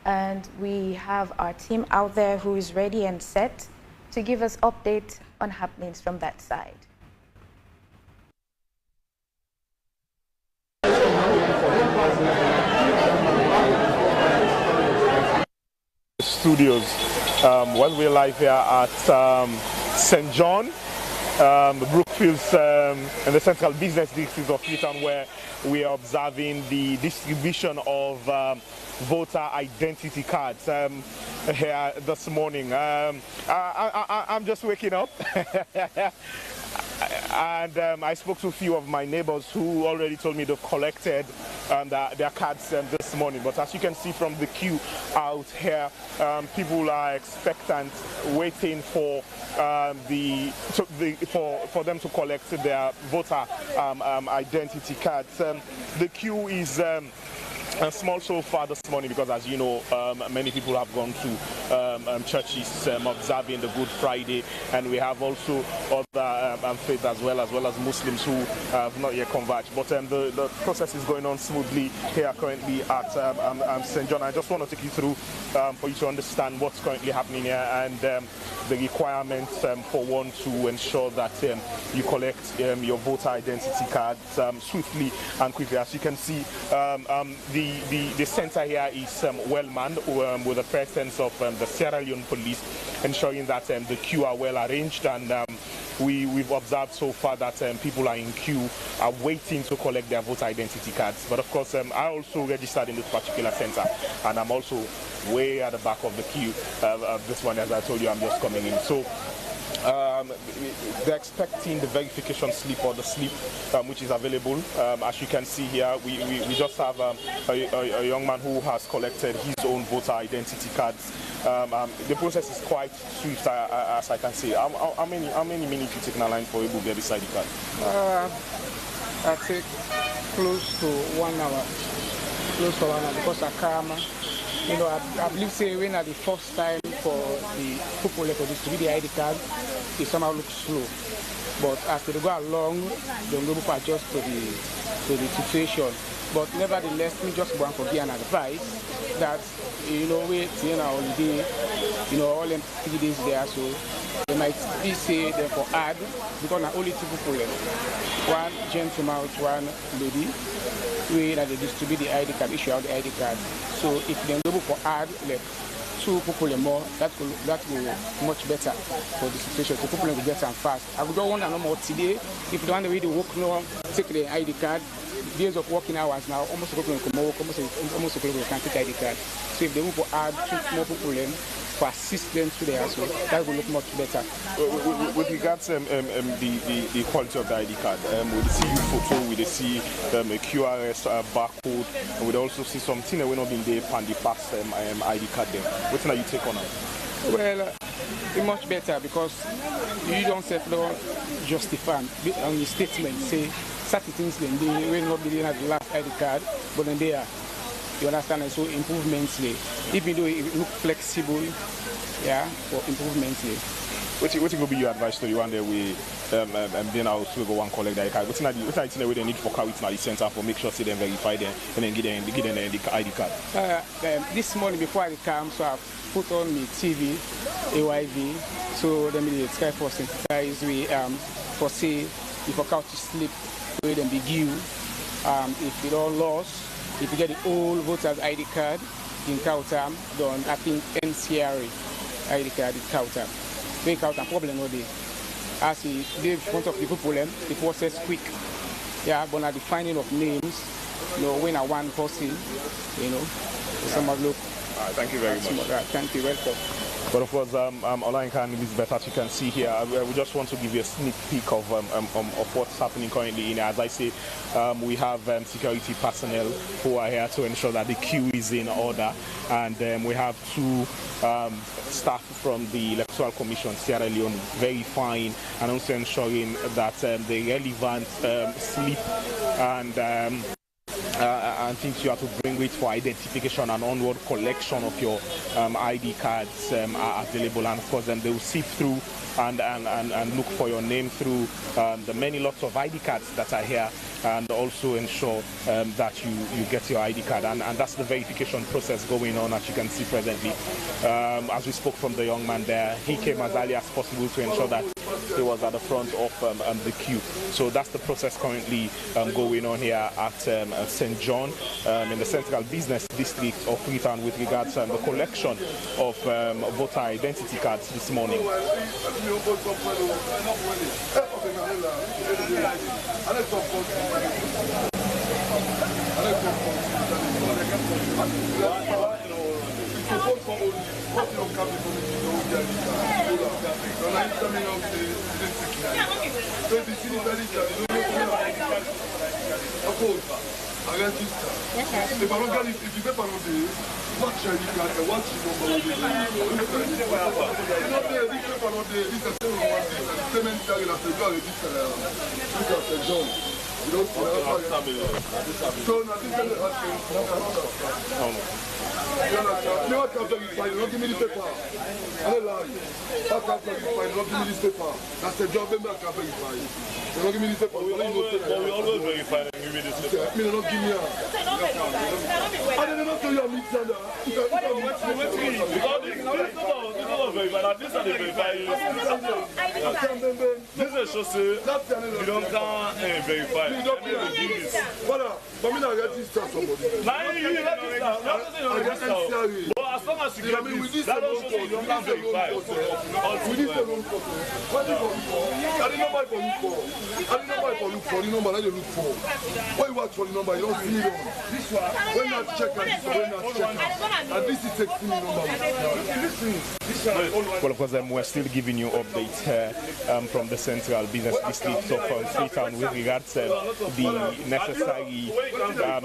and we have our team out there who is ready and set to give us updates on happenings from that side. Studios. Well, we're live here at St. John, Brookfields, in the central business district of Freetown, where we are observing the distribution of voter identity cards here this morning. I'm just waking up. And I spoke to a few of my neighbors who already told me they've collected their cards this morning. But as you can see from the queue out here, people are expectant, waiting for for them to collect their voter identity cards. The queue is small so far this morning because, as you know, many people have gone to churches observing the Good Friday, and we have also other faiths as well as Muslims who have not yet converged. But the process is going on smoothly here currently at St. John. I just want to take you through for you to understand what's currently happening here and the requirements for one to ensure that you collect your voter identity cards swiftly and quickly. As you can see, the center here is well manned with the presence of the Sierra Leone police, ensuring that the queue are well arranged, and we've observed so far that people are in queue, are waiting to collect their voter identity cards. But of course, I also registered in this particular center, and I'm also way at the back of the queue. This one, as I told you, I'm just coming in. So they're expecting the verification slip or the slip which is available. As you can see here, we just have a young man who has collected his own voter identity cards. The process is quite swift, as I can see. How many minutes you take in a line for able to get beside the card? I take close to 1 hour. Close to 1 hour because I come. You know, I believe say when at the first time for the people to distribute the ID card, it somehow looks slow. But as they go along, they'll be able to adjust to the situation. But nevertheless, we just want to give an advice that, you know, wait, you know, holiday, you know, all them 3 days there, so they might be say them for add, because not only 2 people left. One gentleman with one lady, we that they distribute the ID card, issue out the ID card. So if they're able to add like 2 people more, that will much better for the situation. So people will get them fast. I would don't want to know more today. If you don't want to work now, take the ID card. Days of working hours now, almost a couple can take ID card. So if they want to add 2 more people in for assistance to the house, that will look much better. With regards to the quality of the ID card, we see you photo, we see a QRS barcode, and we also see something that we're not being there on the past ID card there. What are you take on it? Well, it's much better because you don't set law justify on your statement, say certain things then they will not be there at the last ID card, but then they are. You understand? And so improvements there. Even though it look flexible, yeah, for improvements there. What will be your advice to you one day we then I'll still go and collect the ID card? What's the way they need for carry to the center for make sure they then verify them and then give them the ID card? This morning before I come, so I put on my TV, AYV, so then the Sky for sensitize we for say if a couch slip, we then be due. If it all lost, if you get the old voters ID card in Kautam, then I think NCRA ID card in Kautam. Make out a problem all day. As they front of the people, the process quick. Yeah, but at the finding of names, you know, when I one person, you know, someone look. Thank you very much. Thank you, welcome. But of course, Olayinka and Elizabeth, as you can see here, we just want to give you a sneak peek of what's happening currently in here. As I say, we have security personnel who are here to ensure that the queue is in order, and we have 2 staff from the Electoral Commission, Sierra Leone, verifying and also ensuring that the relevant slip and and things you have to bring with for identification and onward collection of your ID cards are available, and of course they will sift through and look for your name through the many lots of ID cards that are here, and also ensure that you get your ID card, and that's the verification process going on, as you can see presently. As we spoke from the young man there, he came as early as possible to ensure that he was at the front of the queue. So that's the process currently going on here at St. John in the Central Business District of Freetown with regards to the collection of voter identity cards this morning. Don't give me the paper. I lie. Don't give me this paper. That's the job. Don't give me this paper. We always verify and give me this paper. Me don't give me a. I didn't know you are mixing that. This are the verified. This is just you don't verify. But me not register somebody. But as long as you get this, that also you don't verify. We need to look for. What do you for? I didn't know why for look for. I didn't know why for look for the number. I didn't look for. When you watch for the number, you don't see it. This one. When not check and when not check. And this is 16 number. Well, of course, we're still giving you updates from the Central Business District of Freetown with regards to the necessary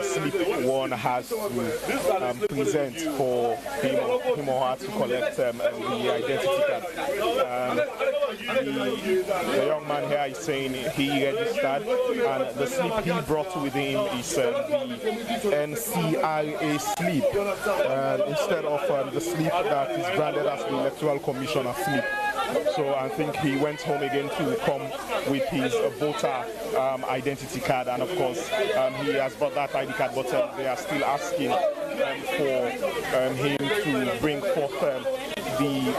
slip one has to present for him or her to collect the identity card. The young man here is saying he registered, and the slip he brought with him is the NCRA slip instead of the slip that is branded as the Electoral Commissioner slip. So I think he went home again to come with his voter identity card, and of course he has brought that ID card, but they are still asking for him to bring forth the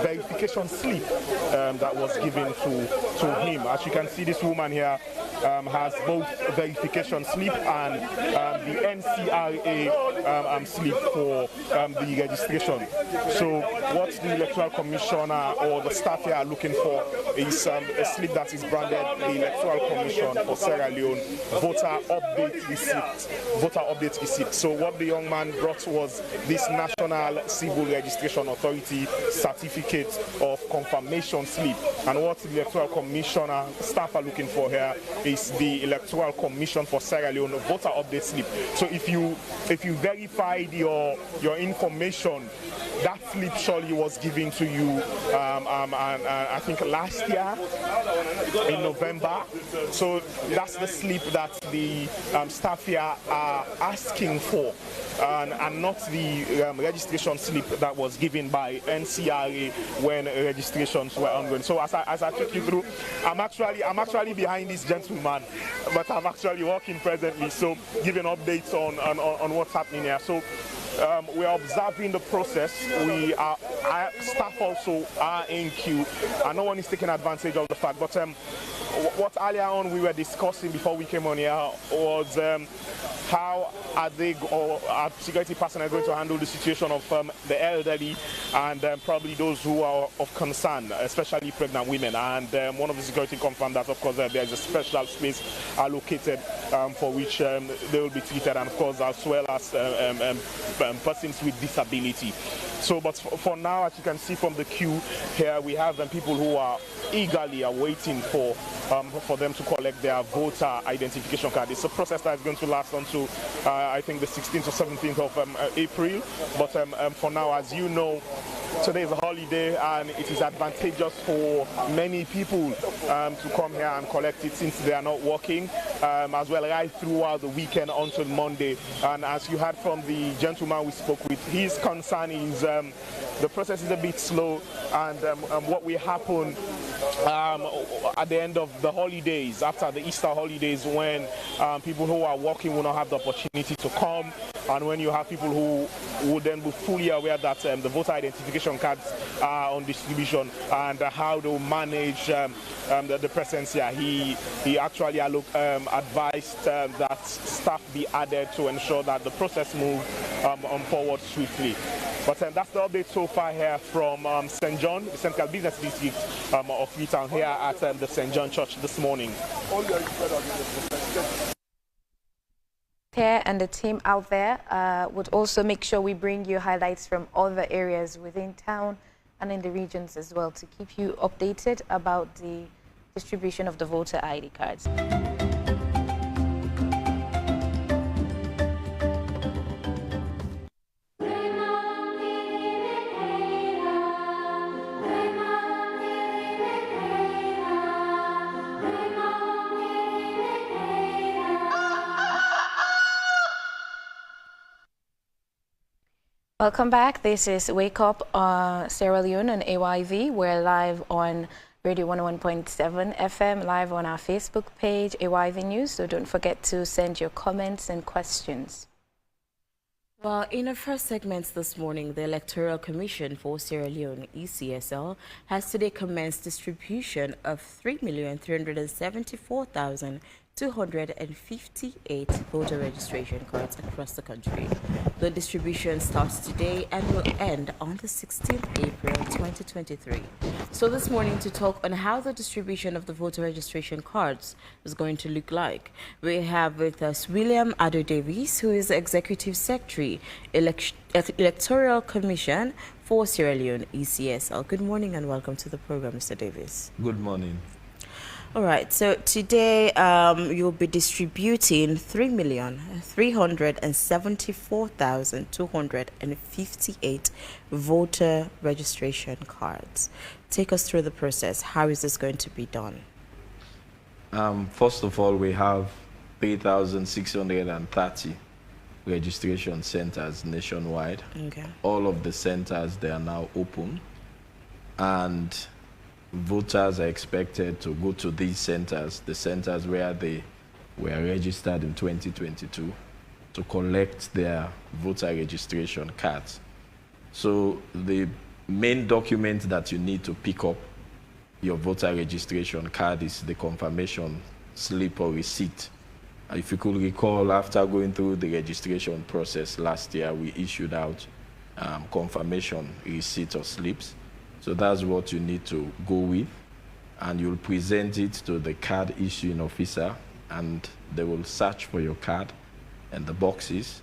verification slip that was given to him. As you can see, this woman here has both verification slip and the NCRA slip for the registration. So what the Electoral Commissioner or the staff here are looking for is a slip that is branded the Electoral Commission for Sierra Leone voter update receipt. So what the young man brought was this National Civil Registration Authority certificate of confirmation slip, and what the Electoral Commissioner staff are looking for here is the Electoral Commission for Sierra Leone voter update slip. So if you verified your information, that slip surely was given to you I think last year in November. So that's the slip that the staff here are asking for, and not the registration slip that was given by NCRA when registrations were ongoing. So as I took you through, I'm actually behind this gentleman, but I'm actually working presently, so giving updates on what's happening here. So we are observing the process. Our staff also are in queue, and no one is taking advantage of the fact. But what earlier on we were discussing before we came on here was how are security personnel going to handle the situation of the elderly and probably those who are of concern, especially pregnant women. And one of the security confirmed that, of course, there is a special space allocated for which they will be treated, and of course, as well as persons with disability. So, but for now, as you can see from the queue here, we have people who are eagerly awaiting for them to collect their voter identification card. It's a process that is going to last until I think the 16th or 17th of April. But for now, as you know, today is a holiday, and it is advantageous for many people to come here and collect it since they are not working. as well, right throughout the weekend until Monday. And as you heard from the gentleman we spoke with, his concern is the process is a bit slow, and what will happen at the end of the holidays, after the Easter holidays, when people who are working will not have the opportunity to come, and when you have people who would then be fully aware that the voter identification cards are on distribution, and how they'll manage the presence here. He actually advised that staff be added to ensure that the process moves on forward swiftly. But that's the update so far here from St. John, the Central Business District of Freetown, here at the St. John Church this morning. Here and the team out there would also make sure we bring you highlights from other areas within town and in the regions as well, to keep you updated about the distribution of the voter ID cards. Welcome back. This is Wake Up Sierra Leone on AYV. We're live on Radio 101.7 FM, live on our Facebook page, AYV News. So don't forget to send your comments and questions. Well, in our first segment this morning, the Electoral Commission for Sierra Leone, ECSL, has today commenced distribution of 3,374,258 voter registration cards across the country. The distribution starts today and will end on the 16th April 2023. So this morning, to talk on how the distribution of the voter registration cards is going to look like, we have with us William Ado Davies, who is the Executive Secretary, Electoral Commission for Sierra Leone, ECSL. Good morning and welcome to the program, Mr. Davies. Good morning. All right, so today you'll be distributing 3,374,258 voter registration cards. Take us through the process. How is this going to be done? First of all, we have 3,630 registration centers nationwide. Okay. All of the centers, they are now open, and voters are expected to go to these centers, the centers where they were registered in 2022, to collect their voter registration cards. So the main document that you need to pick up your voter registration card is the confirmation slip or receipt. If you could recall, after going through the registration process last year, we issued out confirmation receipts or slips. So that's what you need to go with, and you'll present it to the card issuing officer, and they will search for your card and the boxes,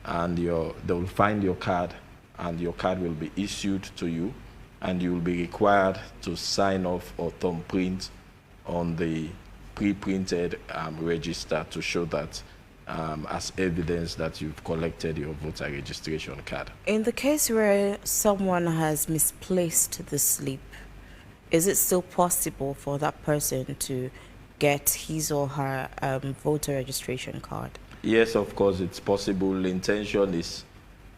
and they will find your card, and your card will be issued to you, and you will be required to sign off or thumbprint on the pre-printed register to show that as evidence that you've collected your voter registration card. In the case where someone has misplaced the slip, is it still possible for that person to get his or her voter registration card? Yes, of course, it's possible. The intention is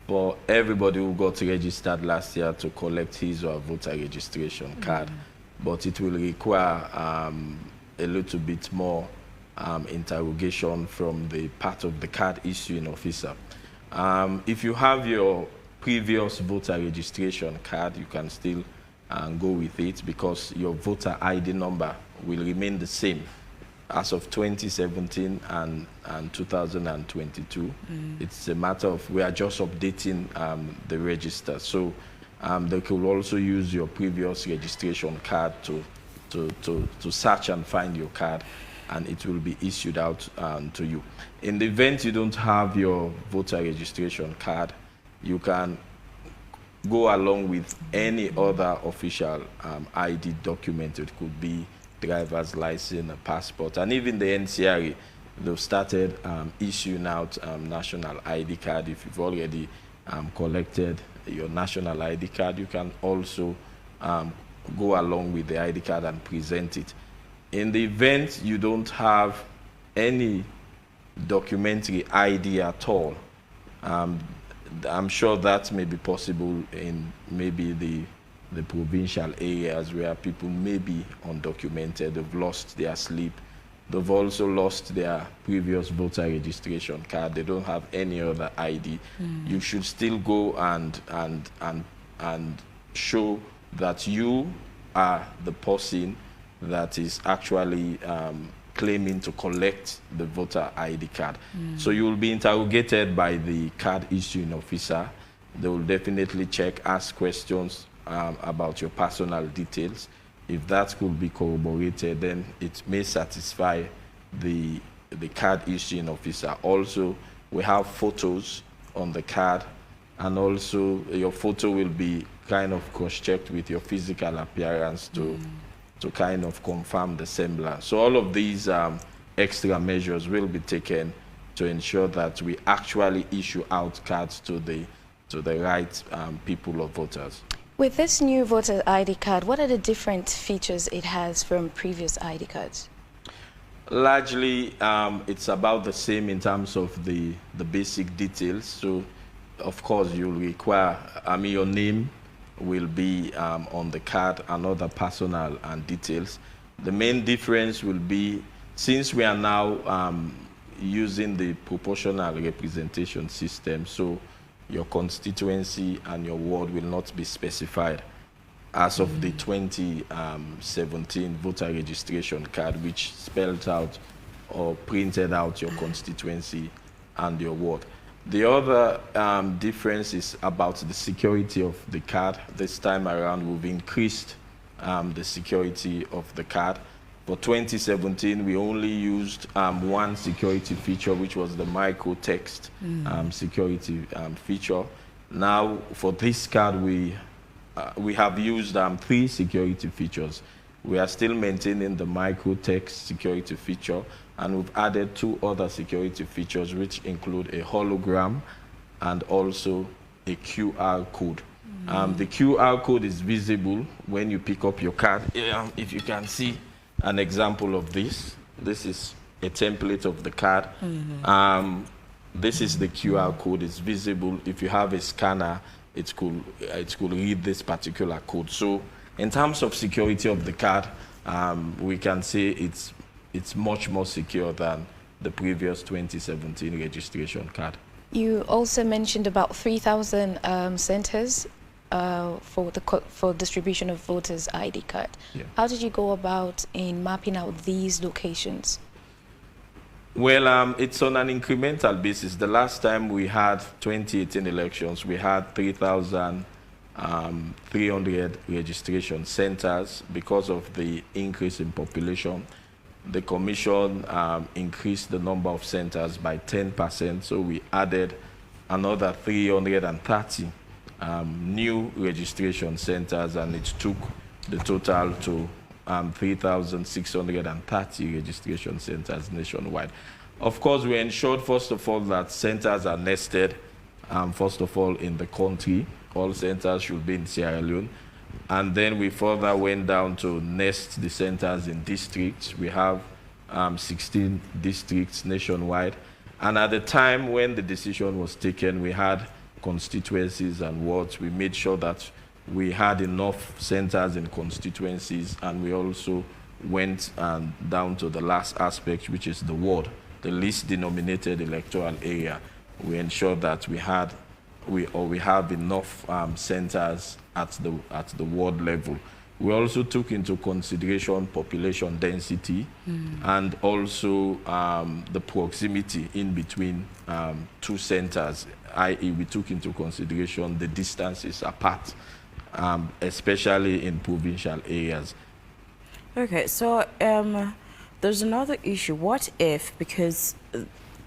for everybody who got registered last year to collect his or her voter registration card, but it will require a little bit more interrogation from the part of the card issuing officer. If you have your previous voter registration card, you can still go with it, because your voter ID number will remain the same as of 2017 and 2022. It's a matter of, we are just updating the register. So they could also use your previous registration card to search and find your card, and it will be issued out to you. In the event you don't have your voter registration card, you can go along with any other official ID document. It could be driver's license, a passport, and even the NCRA, they've started issuing out national ID card. If you've already collected your national ID card, you can also go along with the ID card and present it. In the event you don't have any documentary ID at all. I'm sure that may be possible in maybe the provincial areas where people may be undocumented, they've lost their sleep, they've also lost their previous voter registration card, they don't have any other ID. You should still go and show that you are the person that is actually claiming to collect the voter ID card. So you will be interrogated by the card issuing officer. They will definitely check, ask questions about your personal details. If that could be corroborated, then it may satisfy the card issuing officer. Also, we have photos on the card, and also your photo will be kind of cross-checked with your physical appearance to kind of confirm the semblance. So all of these extra measures will be taken to ensure that we actually issue out cards to the right people or voters. With this new voter ID card, what are the different features it has from previous ID cards? Largely, it's about the same in terms of the basic details. So, of course, you'll require, your name will be on the card and other personal and details. The main difference will be, since we are now using the proportional representation system, so your constituency and your ward will not be specified as of the 2017 voter registration card, which spelled out or printed out your constituency and your ward. The other difference is about the security of the card. This time around, we've increased the security of the card. For 2017, we only used one security feature, which was the microtext security feature. Now, for this card, we have used 3 security features. We are still maintaining the microtext security feature, and we've added 2 other security features, which include a hologram and also a QR code. The QR code is visible when you pick up your card. If you can see an example of this. This is a template of the card. This is the QR code. It's visible. If you have a scanner, it could read this particular code. So in terms of security of the card, we can say it's much more secure than the previous 2017 registration card. You also mentioned about 3,000 centers for distribution of voters' ID card. Yeah. How did you go about in mapping out these locations? Well, it's on an incremental basis. The last time we had 2018 elections, we had 3,300 registration centers. Because of the increase in population, the Commission increased the number of centers by 10%, so we added another 330 new registration centers, and it took the total to 3,630 registration centers nationwide. Of course, we ensured, first of all, that centers are nested, first of all, in the country. All centers should be in Sierra Leone. And then we further went down to nest the centers in districts. We have 16 districts nationwide. And at the time when the decision was taken, we had constituencies and wards. We made sure that we had enough centers in constituencies, and we also went down to the last aspect, which is the ward, the least denominated electoral area. We ensured that we have enough centers at the ward level. We also took into consideration population density and also the proximity in between 2 centers, i.e. we took into consideration the distances apart, especially in provincial areas. Okay, so there's another issue. What if, because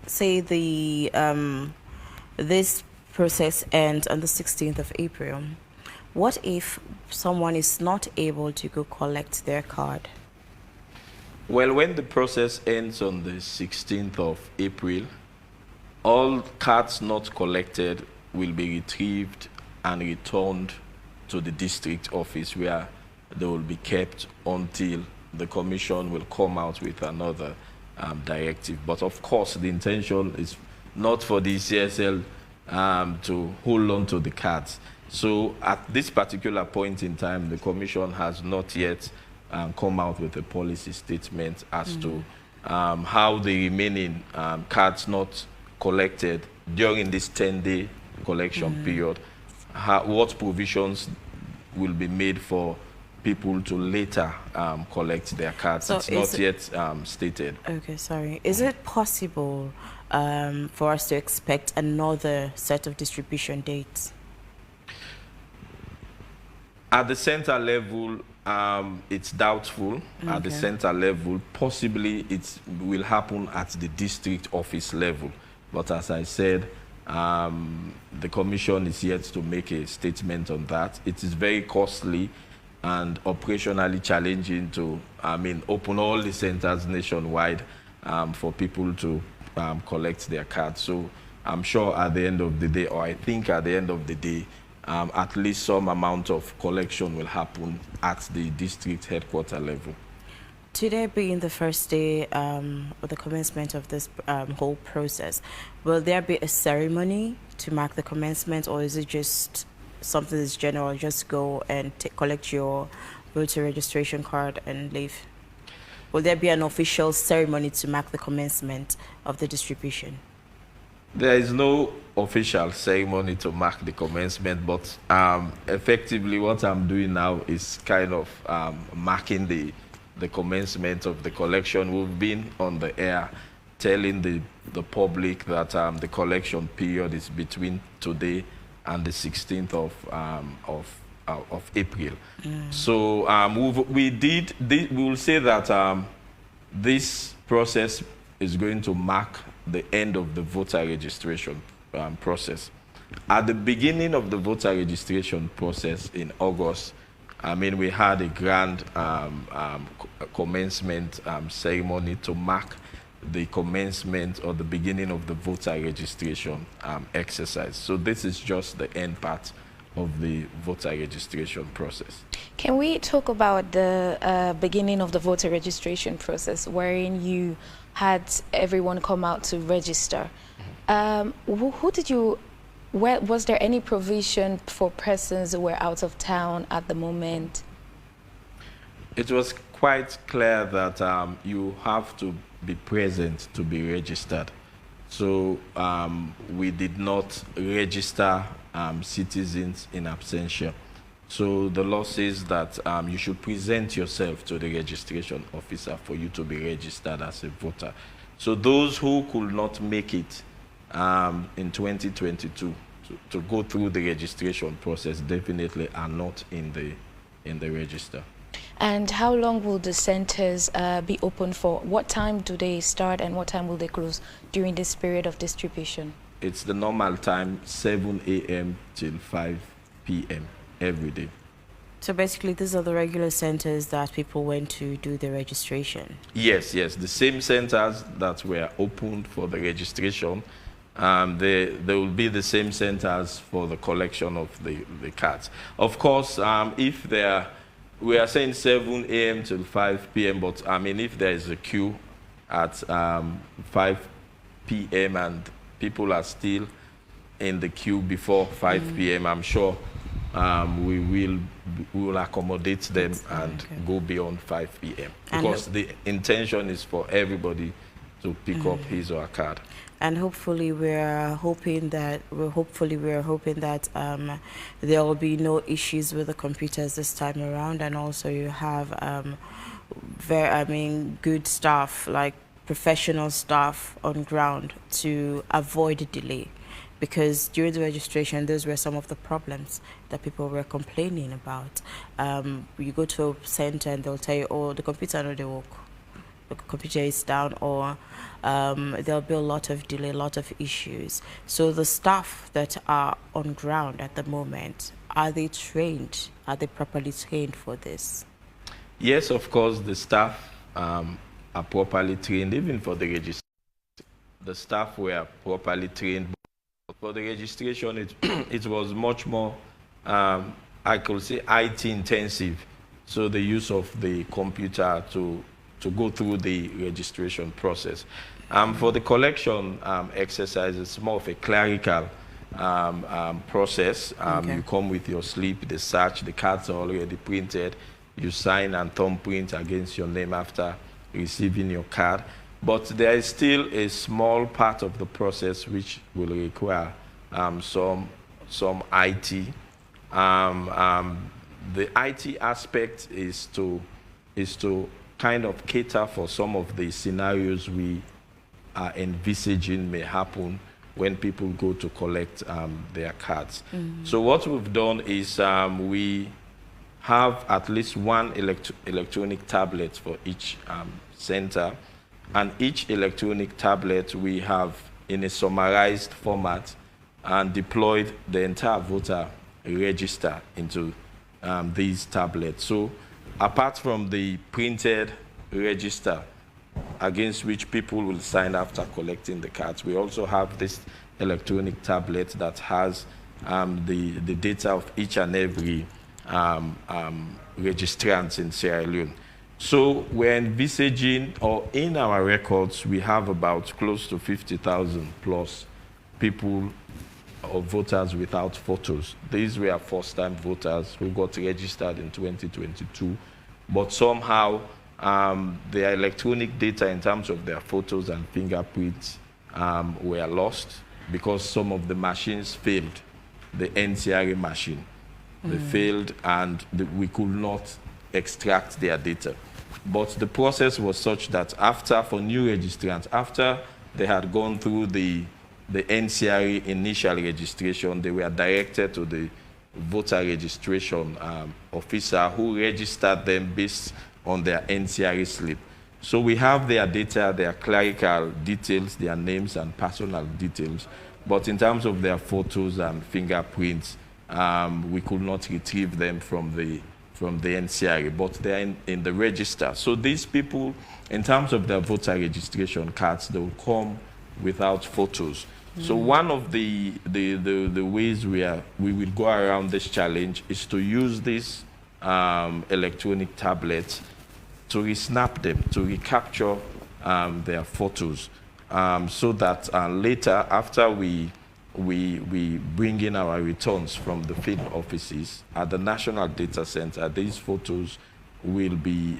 say the this process ends on the 16th of April, what if someone is not able to go collect their card? Well, when the process ends on the 16th of April, all cards not collected will be retrieved and returned to the district office, where they will be kept until the Commission will come out with another directive. But of course, the intention is not for the CSL to hold on to the cards. So at this particular point in time, the Commission has not yet come out with a policy statement as to how the remaining cards not collected during this 10-day collection period, what provisions will be made for people to later collect their cards. So it's not yet stated. Okay, sorry. Is it possible for us to expect another set of distribution dates? At the center level, it's doubtful. Okay. At the center level, possibly it will happen at the district office level. But as I said, the Commission is yet to make a statement on that. It is very costly and operationally challenging to, open all the centers nationwide for people to collect their cards. So I'm sure at the end of the day, or I think at the end of the day, at least some amount of collection will happen at the district headquarter level. Today being the first day of the commencement of this whole process, will there be a ceremony to mark the commencement, or is it just something that's general, just go and collect your voter registration card and leave? Will there be an official ceremony to mark the commencement of the distribution? There is no official ceremony to mark the commencement, but effectively what I'm doing now is kind of marking the commencement of the collection. We've been on the air telling the public that the collection period is between today and the 16th of April. So we will say that this process is going to mark the end of the voter registration process. At the beginning of the voter registration process in August, we had a grand commencement ceremony to mark the commencement or the beginning of the voter registration exercise. So this is just the end part of the voter registration process. Can we talk about the beginning of the voter registration process, wherein you had everyone come out to register? Was there any provision for persons who were out of town at the moment? It was quite clear that you have to be present to be registered. So we did not register citizens in absentia. So the law says that you should present yourself to the registration officer for you to be registered as a voter. So those who could not make it in 2022 to go through the registration process definitely are not in the register. And how long will the centers be open for? What time do they start and what time will they close during this period of distribution? It's the normal time, 7 a.m. till 5 p.m. every day. So basically, these are the regular centers that people went to do the registration? Yes. The same centers that were opened for the registration, they will be the same centers for the collection of the cards. Of course, if we are saying 7 a.m. till 5 p.m., but if there is a queue at 5 p.m. and people are still in the queue before 5 p.m., I'm sure we will accommodate them and go beyond 5 p.m. because the intention is for everybody to pick up his or her card. And hopefully we're hoping that there will be no issues with the computers this time around, and also you have good staff, like professional staff on ground to avoid delay. Because during the registration, those were some of the problems that people were complaining about. You go to a center and they'll tell you, oh, the computer no dey work, the computer is down, or there'll be a lot of delay, a lot of issues. So the staff that are on ground at the moment, are they trained? Are they properly trained for this? Yes, of course, the staff are properly trained, even for the registration. The staff were properly trained. For the registration, it was much more, I could say, IT intensive. So the use of the computer to go through the registration process. For the collection exercise, it's more of a clerical process. Okay. You come with your slip, the search, the cards are already printed. You sign and thumbprint against your name after receiving your card. But there is still a small part of the process which will require some IT. The IT aspect is to kind of cater for some of the scenarios we are envisaging may happen when people go to collect their cards. So what we've done is we have at least one electronic tablet for each center, and each electronic tablet we have in a summarized format and deployed the entire voter register into these tablets. So apart from the printed register against which people will sign after collecting the cards, we also have this electronic tablet that has the data of each and every registrant in Sierra Leone. So we're envisaging, or in our records, we have about close to 50,000 plus people or voters without photos. These were first-time voters who got registered in 2022, but somehow their electronic data in terms of their photos and fingerprints were lost because some of the machines failed. The NCRA machine, they failed, and we could not extract their data. But the process was such that for new registrants, after they had gone through the NCRA initial registration, they were directed to the voter registration officer who registered them based on their NCRA slip. So we have their data, their clerical details, their names and personal details. But in terms of their photos and fingerprints, we could not retrieve them from the NCRA, but they're in the register. So these people, in terms of their voter registration cards, they will come without photos. So one of the ways we will go around this challenge is to use these electronic tablets to resnap them, to recapture their photos, so that later, after we bring in our returns from the field offices at the National Data Center, these photos will be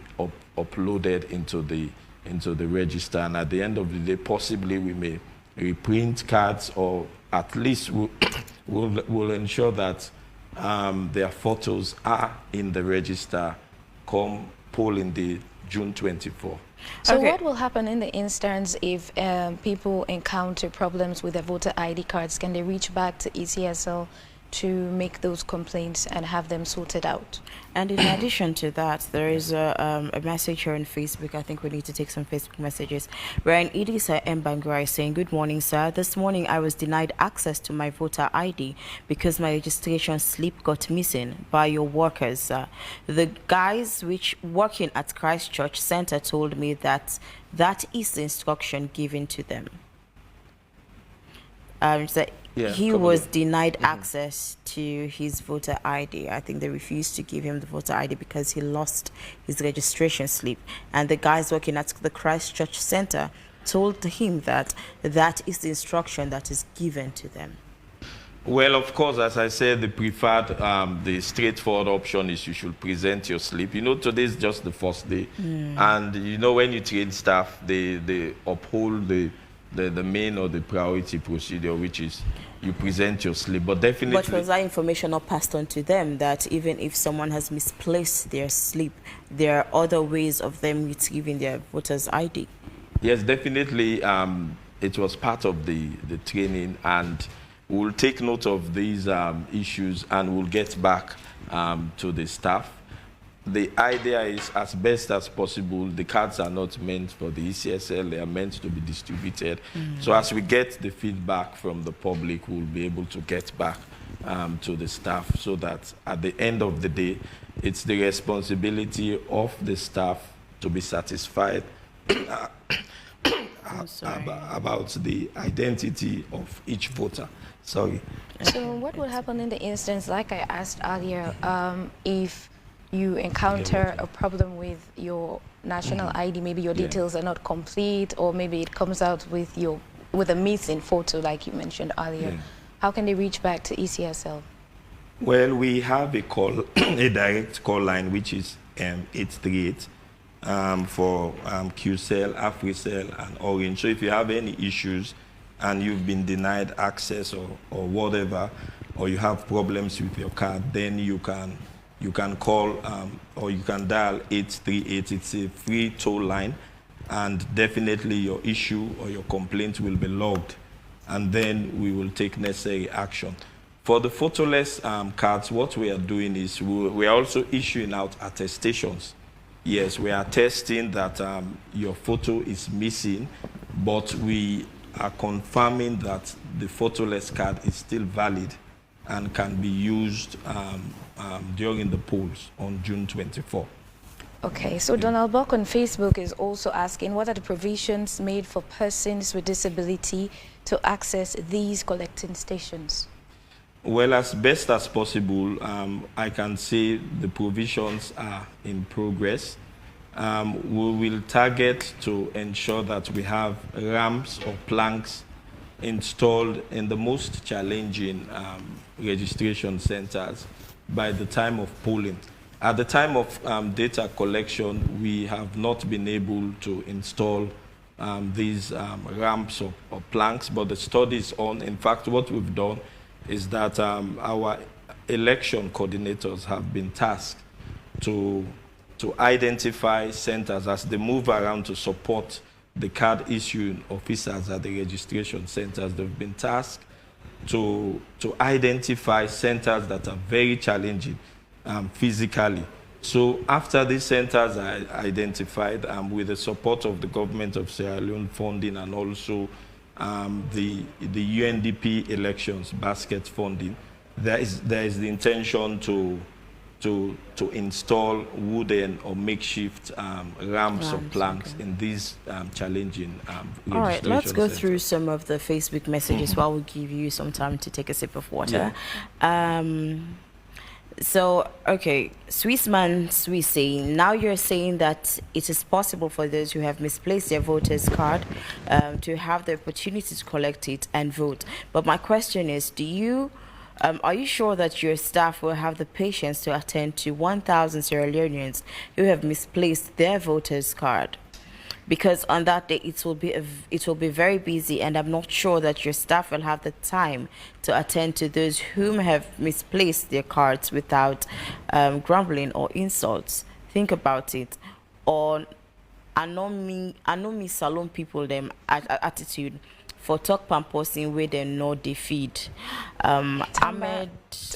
uploaded into the register, and at the end of the day, possibly we may reprint cards, or at least we'll ensure that their photos are in the register come polling day June 24. So Okay. what will happen in the instance if people encounter problems with their voter ID cards? Can they reach back to ECSL to make those complaints and have them sorted out? And in addition to that, there is a message here on Facebook. I think we need to take some Facebook messages. Ryan Idisa Mbangura is saying, "Good morning, sir. This morning I was denied access to my voter ID because my registration slip got missing by your workers. The guys which working at Christ Church Center told me that is the instruction given to them." So he was denied access to his voter ID. I think they refused to give him the voter ID because he lost his registration slip. And the guys working at the Christ Church Center told him that is the instruction that is given to them. Well, of course, as I said, the preferred, the straightforward option is you should present your slip. You know, today is just the first day. And, you know, when you train staff, they uphold the main or the priority procedure, which is you present your slip. But definitely... But was that information not passed on to them, that even if someone has misplaced their slip, there are other ways of them retrieving their voter's ID? Yes, definitely. It was part of the training, and we'll take note of these issues and we'll get back to the staff. The idea is, as best as possible, the cards are not meant for the ECSL, they are meant to be distributed. So as we get the feedback from the public, we'll be able to get back to the staff, so that at the end of the day, it's the responsibility of the staff to be satisfied about the identity of each voter. Sorry. So what would happen in the instance, like I asked earlier, if you encounter a problem with your national ID, maybe your details are not complete, or maybe it comes out with a missing photo, like you mentioned earlier, how can they reach back to ECSL? Well, we have a call, a direct call line, which is 838 for QCell, AfriCell, and Orange. So if you have any issues and you've been denied access or whatever, or you have problems with your card, then you can call or you can dial 838. It's a free toll line, and definitely your issue or your complaint will be logged, and then we will take necessary action. For the photoless cards, what we are doing is we are also issuing out attestations. Yes, we are attesting that your photo is missing, but we are confirming that the photoless card is still valid and can be used during the polls on June 24. Okay, so Donald Buck on Facebook is also asking, what are the provisions made for persons with disability to access these collecting stations? Well, as best as possible, I can say the provisions are in progress. We will target to ensure that we have ramps or planks installed in the most challenging registration centers by the time of polling. At the time of data collection, we have not been able to install these ramps or planks, but the study is on. In fact, what we've done is that our election coordinators have been tasked to identify centers as they move around to support the card issuing officers at the registration centers. They've been tasked to identify centers that are very challenging physically. So after these centers are identified, with the support of the government of Sierra Leone funding and also the UNDP elections basket funding, there is the intention to install wooden or makeshift ramps or planks in these challenging All right, let's go centers. through some of the Facebook messages while we give you some time to take a sip of water. Yeah. So, okay, Swissman Swiss saying, now you're saying that it is possible for those who have misplaced their voter's card to have the opportunity to collect it and vote. But my question is, are you sure that your staff will have the patience to attend to 1,000 Sierra Leoneans who have misplaced their voter's card? Because on that day it will be very busy, and I'm not sure that your staff will have the time to attend to those whom have misplaced their cards without grumbling or insults. Think about it. Or anomi salon people them attitude for talk pamposing where they know they feed. Ahmed.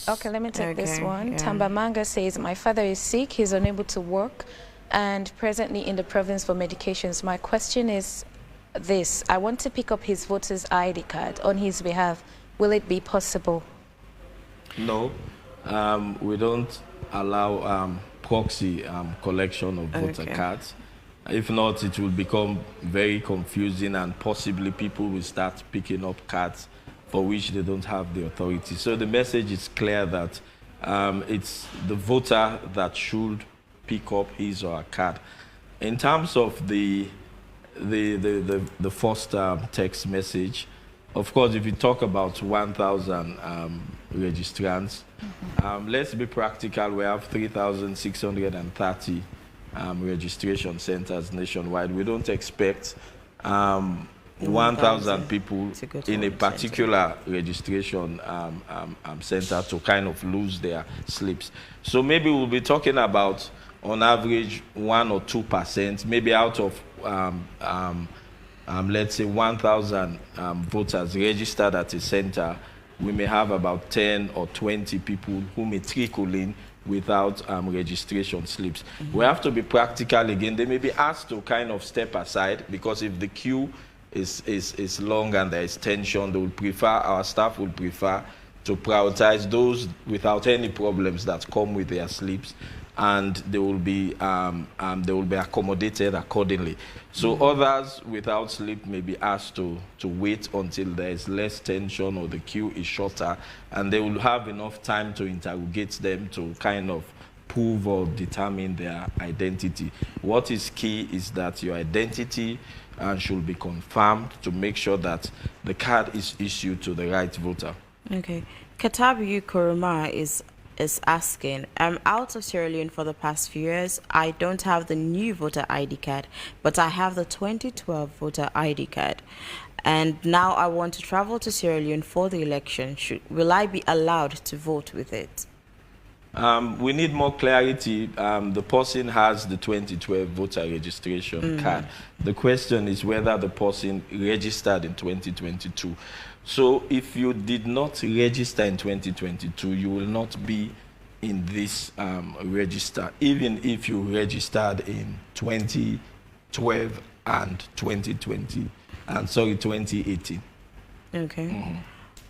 Okay, let me take this one. Yeah. Tamba Manga says, my father is sick, he's unable to work, and presently in the province for medications. My question is this: I want to pick up his voter's ID card on his behalf. Will it be possible? No, we don't allow proxy collection of voter cards. If not, it will become very confusing, and possibly people will start picking up cards for which they don't have the authority. So the message is clear that it's the voter that should pick up his or her card. In terms of the first text message, of course, if you talk about 1,000 registrants, let's be practical. We have 3,630 registration centers nationwide. We don't expect 1,000 people in a particular registration center to kind of lose their slips. So maybe we'll be talking about, on average, 1 or 2%, maybe out of, let's say, 1,000 voters registered at a center, we may have about 10 or 20 people who may trickle in without registration slips. We have to be practical again. They may be asked to kind of step aside, because if the queue is long and there is tension, they will prefer, our staff will prefer to prioritize those without any problems that come with their slips, and they will be accommodated accordingly. So others without slip may be asked to wait until there is less tension or the queue is shorter, and they will have enough time to interrogate them to kind of prove or determine their identity. What is key is that your identity should be confirmed to make sure that the card is issued to the right voter. Okay. Katabi Koroma is asking, I'm out of Sierra Leone for the past few years. I don't have the new voter ID card, but I have the 2012 voter ID card. And now I want to travel to Sierra Leone for the election. Will I be allowed to vote with it? We need more clarity. The person has the 2012 voter registration card. The question is whether the person registered in 2022. So if you did not register in 2022, you will not be in this register, even if you registered in 2012 and 2018. Okay.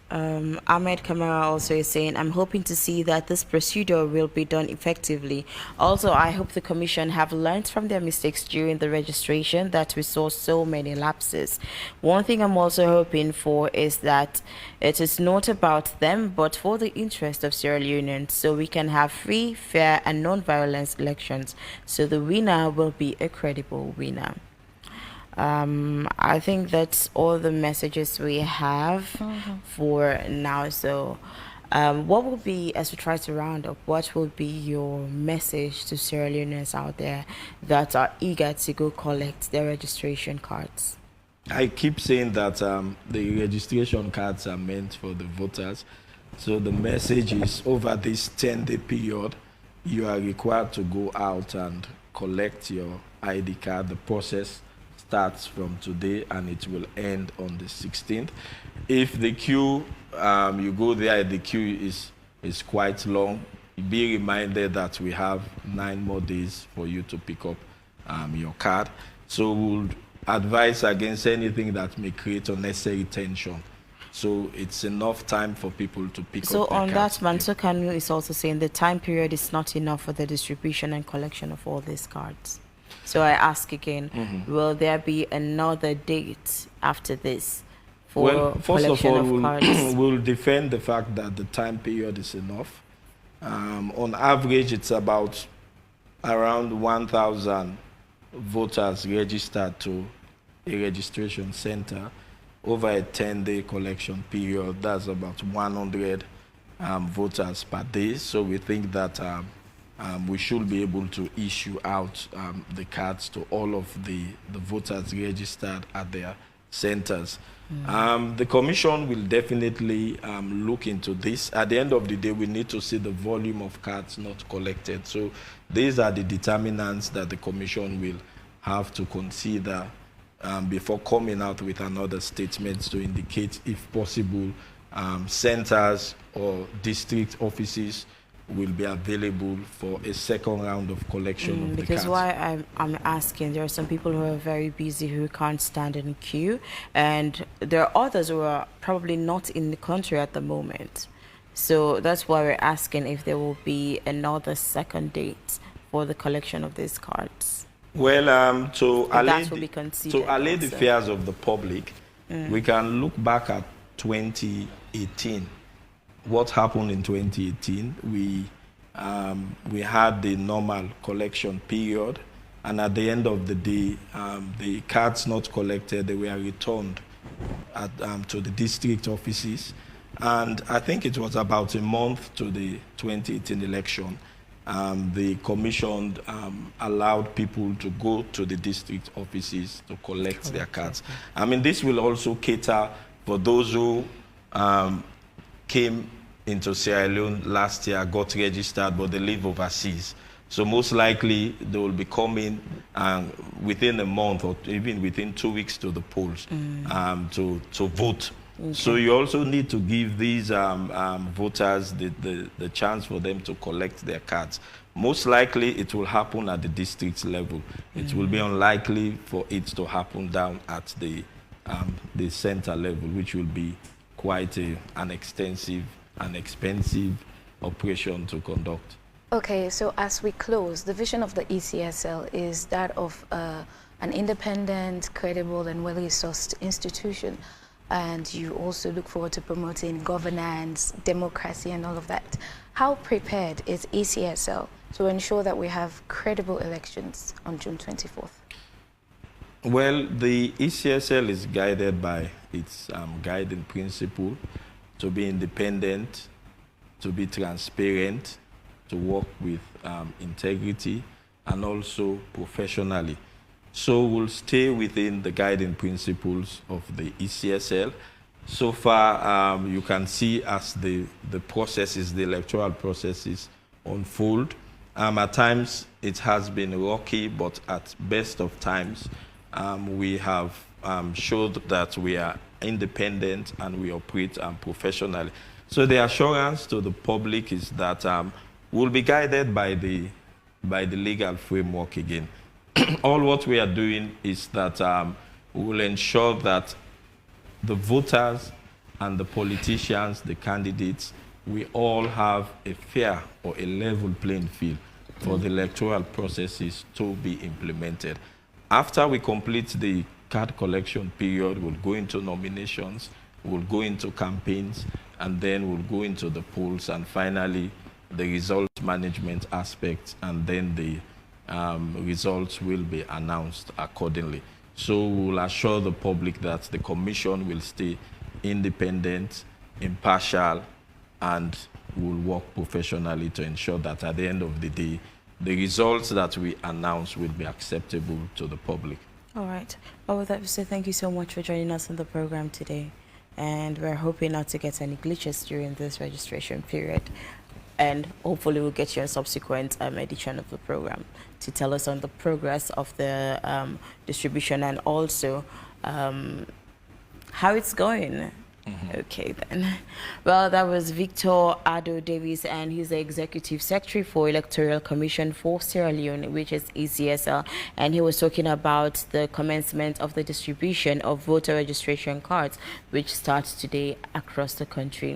Ahmed Kamara also is saying, I'm hoping to see that this procedure will be done effectively. Also, I hope the Commission have learned from their mistakes during the registration that we saw so many lapses. One thing I'm also hoping for is that it is not about them, but for the interest of Sierra Leoneans, so we can have free, fair, and non-violence elections, so the winner will be a credible winner. I think that's all the messages we have for now. So what will be, as we try to round up, what will be your message to Sierra Leoneans out there that are eager to go collect their registration cards? I keep saying that the registration cards are meant for the voters. So the message is, over this 10-day period, you are required to go out and collect your ID card. The process starts from today and it will end on the 16th. If the queue, you go there, the queue is quite long, be reminded that we have 9 more days for you to pick up your card. So we'll advise against anything that may create unnecessary tension. So it's enough time for people to pick up their cards. So on that, Manso Kanu is also saying the time period is not enough for the distribution and collection of all these cards. So I ask again, will there be another date after this for collection of cards? We'll defend the fact that the time period is enough. On average, it's about around 1,000 voters registered to a registration center over a 10-day collection period. That's about 100 voters per day. So we think that we should be able to issue out the cards to all of the voters registered at their centers. The Commission will definitely look into this. At the end of the day, we need to see the volume of cards not collected. So these are the determinants that the Commission will have to consider before coming out with another statement to indicate, if possible, centers or district offices will be available for a second round of collection of the cards. Because why I'm asking, there are some people who are very busy who can't stand in queue, and there are others who are probably not in the country at the moment. So that's why we're asking if there will be another second date for the collection of these cards. Well, to allay the also. fears of the public, we can look back at 2018. What happened in 2018? We had the normal collection period, and at the end of the day, the cards not collected, they were returned to the district offices. And I think it was about a month to the 2018 election. The Commission allowed people to go to the district offices to collect their cards. I mean, this will also cater for those who came into Sierra Leone last year, got registered, but they live overseas. So most likely they will be coming within a month or even within 2 weeks to the polls to vote. Okay. So you also need to give these voters the chance for them to collect their cards. Most likely it will happen at the district level. It will be unlikely for it to happen down at the center level, which will be quite an extensive and expensive operation to conduct. Okay, so as we close, the vision of the ECSL is that of an independent, credible, and well-resourced institution. And you also look forward to promoting governance, democracy, and all of that. How prepared is ECSL to ensure that we have credible elections on June 24th? Well, the ECSL is guided by its guiding principle to be independent, to be transparent, to work with integrity, and also professionally. So we'll stay within the guiding principles of the ECSL. So far, you can see as the processes, the electoral processes unfold. At times, it has been rocky, but at best of times, we have showed that we are independent and we operate professionally. So the assurance to the public is that we'll be guided by the legal framework again. All what we are doing is that we will ensure that the voters and the politicians, the candidates, we all have a fair or a level playing field for the electoral processes to be implemented. After we complete the card collection period, we'll go into nominations, we'll go into campaigns, and then we'll go into the polls, and finally the result management aspect, and then the results will be announced accordingly. So we'll assure the public that the commission will stay independent, impartial, and will work professionally to ensure that at the end of the day, the results that we announce will be acceptable to the public. All right. Well, with that, we say thank you so much for joining us on the program today. And we're hoping not to get any glitches during this registration period. And hopefully we'll get you a subsequent edition of the program to tell us on the progress of the distribution and also how it's going. Okay, then. Well, that was Victor Ado Davis, and he's the Executive Secretary for Electoral Commission for Sierra Leone, which is ECSL, and he was talking about the commencement of the distribution of voter registration cards, which starts today across the country.